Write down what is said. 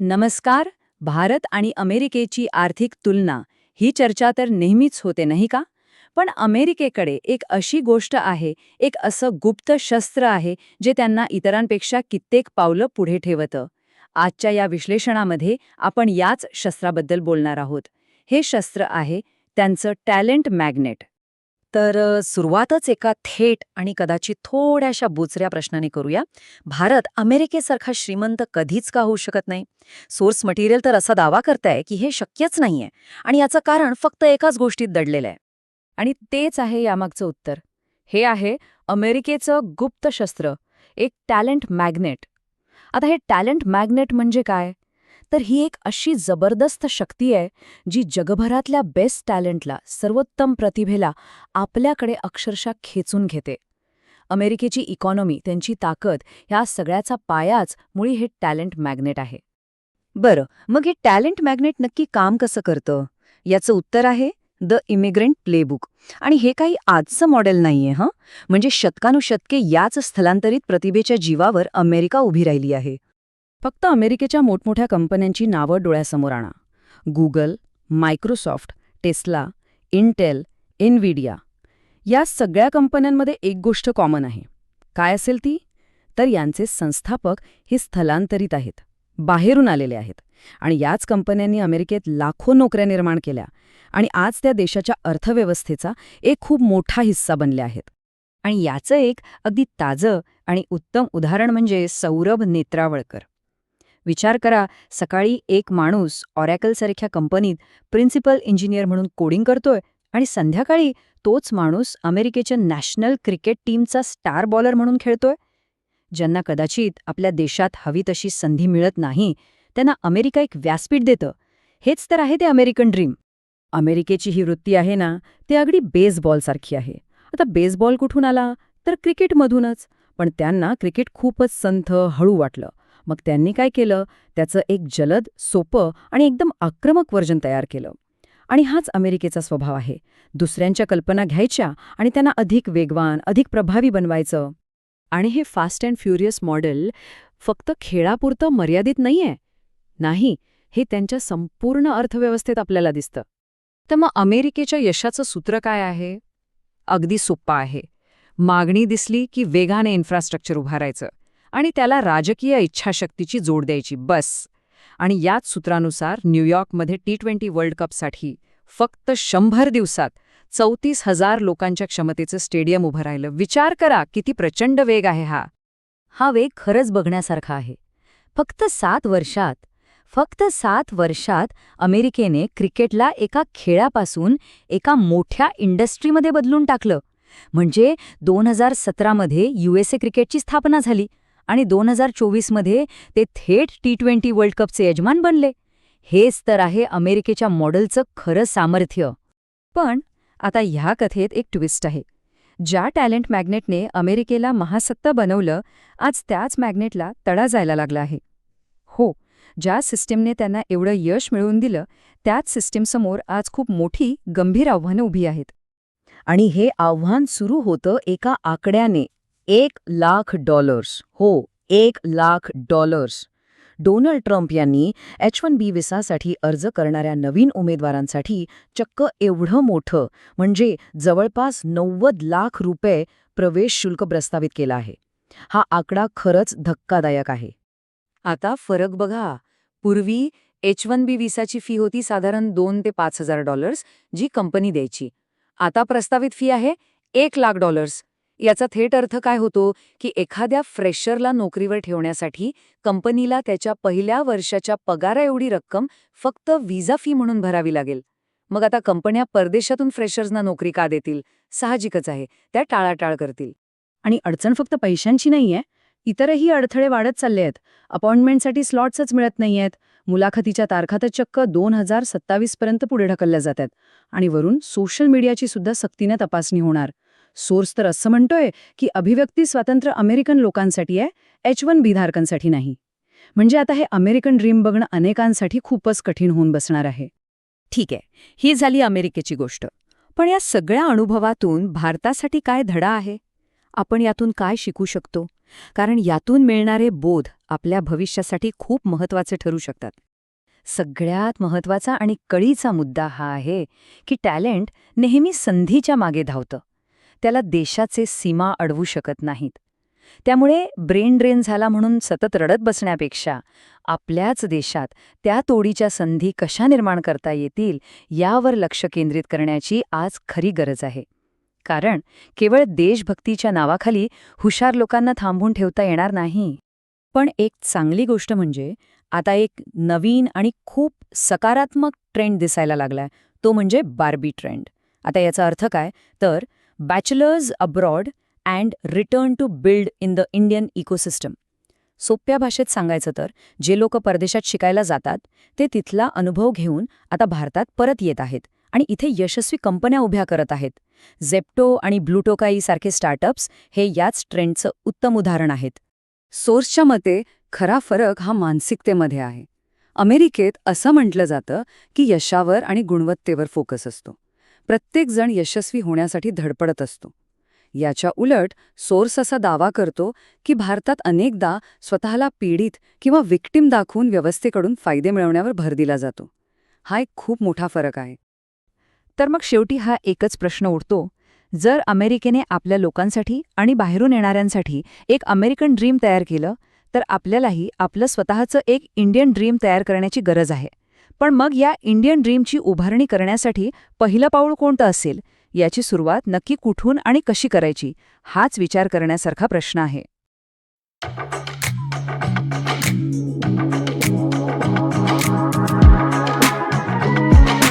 नमस्कार. भारत आणि अमेरिकेची आर्थिक तुलना ही चर्चा तर नेहमीच होते नाही का? पण अमेरिकेकडे एक अशी गोष्ट आहे, एक असं गुप्त शस्त्र आहे जे त्यांना इतरांपेक्षा कित्येक पावलं पुढे ठेवतं. आजच्या या विश्लेषणामध्ये आपण याच शस्त्राबद्दल बोलणार आहोत. हे शस्त्र आहे त्यांचं टॅलेंट मॅग्नेट. सुरुवातच एका थेट आणि कदाचित थोड्याशा बुचऱ्या प्रश्नाने करूया. भारत अमेरिकेसारखा श्रीमंत कधीच का होऊ शकत नाही? सोर्स मटेरियल तर असा दावा करताय की हे शक्यच नाहीये आणि याचं कारण फक्त एकाच गोष्टीत दडलेलं आहे. आणि तेच आहे यामागचं उत्तर. हे आहे अमेरिकेचं गुप्त शस्त्र, एक टॅलेंट मॅग्नेट. आता हे टॅलेंट मॅग्नेट म्हणजे काय? तर ही एक अशी जबरदस्त शक्ती आहे जी जगभरातल्या बेस्ट टॅलेंटला, सर्वोत्तम प्रतिभेला आपल्याकडे अक्षरशः खेचून घेते. अमेरिकेची इकॉनॉमी, त्यांची ताकद, ह्या सगळ्याचा पायाच मुळी हे टॅलेंट मॅग्नेट आहे. बरं, मग हे टॅलेंट मॅग्नेट नक्की काम कसं करतं? याचं उत्तर आहे द इमिग्रंट प्लेबुक. आणि हे काही आजचं मॉडेल नाहीये हं. म्हणजे शतकानुशतके याच स्थलांतरित प्रतिभेच्या जीवावर अमेरिका उभी राहिली आहे. फक्त अमेरिकेच्या मोठमोठ्या कंपन्यांची नावं डोळ्यासमोर आणा. Google, Microsoft, Tesla, Intel, Nvidia. या सगळ्या कंपन्यांमध्ये एक गोष्ट कॉमन आहे. काय असेल ती? तर यांचे संस्थापक हे स्थलांतरित आहेत, बाहेरून आलेले आहेत. आणि याच कंपन्यांनी अमेरिकेत लाखो नोकऱ्या निर्माण केल्या आणि आज त्या देशाच्या अर्थव्यवस्थेचा एक खूप मोठा हिस्सा बनल्या आहेत. आणि याचं एक अगदी ताजं आणि उत्तम उदाहरण म्हणजे सौरभ नेत्रावळकर. विचार करा, सकाळी एक माणूस ऑरॅकलसारख्या कंपनीत प्रिन्सिपल इंजिनियर म्हणून कोडिंग करतोय आणि संध्याकाळी तोच माणूस अमेरिकेच्या नॅशनल क्रिकेट टीमचा स्टार बॉलर म्हणून खेळतोय. ज्यांना कदाचित आपल्या देशात हवी तशी संधी मिळत नाही, त्यांना अमेरिका एक व्यासपीठ देतं. हेच तर आहे ते अमेरिकन ड्रीम. अमेरिकेची ही वृत्ती आहे ना, ती अगदी बेसबॉलसारखी आहे. आता बेसबॉल कुठून आला? तर क्रिकेटमधूनच. पण त्यांना क्रिकेट खूपच संथ, हळू वाटलं. मग त्यांनी काय केलं? त्याचं एक जलद, सोपं आणि एकदम आक्रमक वर्जन तयार केलं. आणि हाच अमेरिकेचा स्वभाव आहे. दुसऱ्यांच्या कल्पना घ्यायच्या आणि त्यांना अधिक वेगवान, अधिक प्रभावी बनवायचं. आणि हे फास्ट अँड फ्युरियस मॉडेल फक्त खेळापुरतं मर्यादित नाहीये. नाही, हे त्यांच्या संपूर्ण अर्थव्यवस्थेत आपल्याला दिसतं. तर मग अमेरिकेच्या यशाचं सूत्र काय आहे? अगदी सोप्पं आहे. मागणी दिसली की वेगाने इन्फ्रास्ट्रक्चर उभारायचं आणि त्याला राजकीय इच्छाशक्तीची जोड द्यायची, बस. आणि याच सूत्रानुसार न्यूयॉर्कमध्ये T20 वर्ल्ड कपसाठी फक्त 100 दिवसात 34,000 लोकांच्या क्षमतेचं स्टेडियम उभं राहिलं. विचार करा, किती प्रचंड वेग आहे हा. हा वेग खरंच बघण्यासारखा आहे. फक्त 7 वर्षात अमेरिकेने क्रिकेटला एका खेळापासून एका मोठ्या इंडस्ट्रीमध्ये बदलून टाकलं. म्हणजे 2017मध्ये USA क्रिकेटची स्थापना झाली आणि 2024मध्ये ते थेट T20 वर्ल्ड कपचे यजमान बनले. हेच तर आहे अमेरिकेच्या मॉडेलचं खरं सामर्थ्य. पण आता ह्या कथेत एक ट्विस्ट आहे. ज्या टॅलेंट मॅग्नेटने अमेरिकेला महासत्ता बनवलं, आज त्याच मॅग्नेटला तडा जायला लागला आहे. हो, ज्या सिस्टीमने त्यांना एवढं यश मिळवून दिलं, त्याच सिस्टीमसमोर आज खूप मोठी, गंभीर आव्हानं उभी आहेत. आणि हे आव्हान सुरू होतं एका आकड्याने, $1,00,000. हो, $1,00,000. डोनाल्ड ट्रम्प यांनी H-1B व्हिसासाठी अर्ज करणाऱ्या नवीन उमेदवारांसाठी चक्क एवढं मोठं, म्हणजे जवळपास ₹90,00,000 प्रवेश शुल्क प्रस्तावित केलं आहे. हा आकडा खरंच धक्कादायक आहे. आता फरक बघा. पूर्वी H-1B व्हिसाची फी होती साधारण $2,000 ते $5,000, जी कंपनी द्यायची. आता प्रस्तावित फी आहे $1,00,000. याचा थेट अर्थ काय होतो की एखाद्या फ्रेशरला नोकरीवर ठेवण्यासाठी कंपनीला त्याच्या पहिल्या वर्षाच्या पगाराएवढी रक्कम फक्त व्हिसा फी म्हणून भरावी लागेल. मग आता कंपन्या परदेशातून फ्रेशर्सना नोकरी का देतील? साहजिकच आहे, त्या टाळाटाळ करतील. आणि अडचण फक्त पैशांची नाहीये. इतरही अडथळे वाढत चालले आहेत. अपॉइंटमेंटसाठी स्लॉट्सच मिळत नाहीयेत. मुलाखतीच्या तारखा तर चक्क 2027 पर्यंत पुढे ढकलल्या जातात. आणि वरून सोशल मीडियाची सुद्धा सक्तीने तपासणी होणार. सोर्स तर असं म्हणतोय की अभिव्यक्ती स्वातंत्र्य अमेरिकन लोकांसाठी आहे, H-1B धारकांसाठी नाही. म्हणजे आता हे अमेरिकन ड्रीम बघणं अनेकांसाठी खूपच कठीण होऊन बसणार आहे. ठीक आहे, ही झाली अमेरिकेची गोष्ट. पण या सगळ्या अनुभवातून भारतासाठी काय धडा आहे? आपण यातून काय शिकू शकतो? कारण यातून मिळणारे बोध आपल्या भविष्यासाठी खूप महत्त्वाचे ठरू शकतात. सगळ्यात महत्वाचा आणि कळीचा मुद्दा हा आहे की टॅलेंट नेहमी संधीच्या मागे धावतं. त्याला देशाचे सीमा अडवू शकत नाहीत. त्यामुळे ब्रेन ड्रेन झाला म्हणून सतत रडत बसण्यापेक्षा आपल्याच देशात त्या तोडीच्या संधी कशा निर्माण करता येतील यावर लक्ष केंद्रित करण्याची आज खरी गरज आहे. कारण केवळ देशभक्तीच्या नावाखाली हुशार लोकांना थांबवून ठेवता येणार नाही. पण एक चांगली गोष्ट म्हणजे आता एक नवीन आणि खूप सकारात्मक ट्रेंड दिसायला लागलाय, तो म्हणजे बार्बी ट्रेंड. आता याचा अर्थ काय? तर bachelors abroad and return to build in the Indian ecosystem. सोप्या भाषेत सांगायचं तर जे लोक परदेशात शिकायला जातात ते तिथला अनुभव घेऊन आता भारतात परत येत आहेत आणि इथे यशस्वी कंपन्या उभ्या करत आहेत. झेप्टो आणि ब्लूटोकाई सारखे स्टार्टअप्स हे याच ट्रेंडचं उत्तम उदाहरण आहेत. सोर्सच्या मते खरा फरक हा मानसिकतेमध्ये आहे. अमेरिकेत असं म्हटलं जातं की यशावर आणि गुणवत्तेवर फोकस असतो. प्रत्येकजण यशस्वी होण्यासाठी धडपडत असतो. याच्या उलट सोर्स असा दावा करतो की भारतात अनेकदा स्वतःला पीडित किंवा विक्टिम दाखवून व्यवस्थेकडून फायदे मिळवण्यावर भर दिला जातो. हा एक खूप मोठा फरक आहे. तर मग शेवटी हा एकच प्रश्न उठतो, जर अमेरिकेने आपल्या लोकांसाठी आणि बाहेरून येणाऱ्यांसाठी एक अमेरिकन ड्रीम तयार केलं, तर आपल्यालाही आपलं स्वतःचं एक इंडियन ड्रीम तयार करण्याची गरज आहे. पण मग या इंडियन ड्रीमची उभारणी करण्यासाठी पहिलं पाऊल कोणतं असेल, याची सुरुवात नक्की कुठून आणि कशी करायची, हाच विचार करण्यासारखा प्रश्न आहे.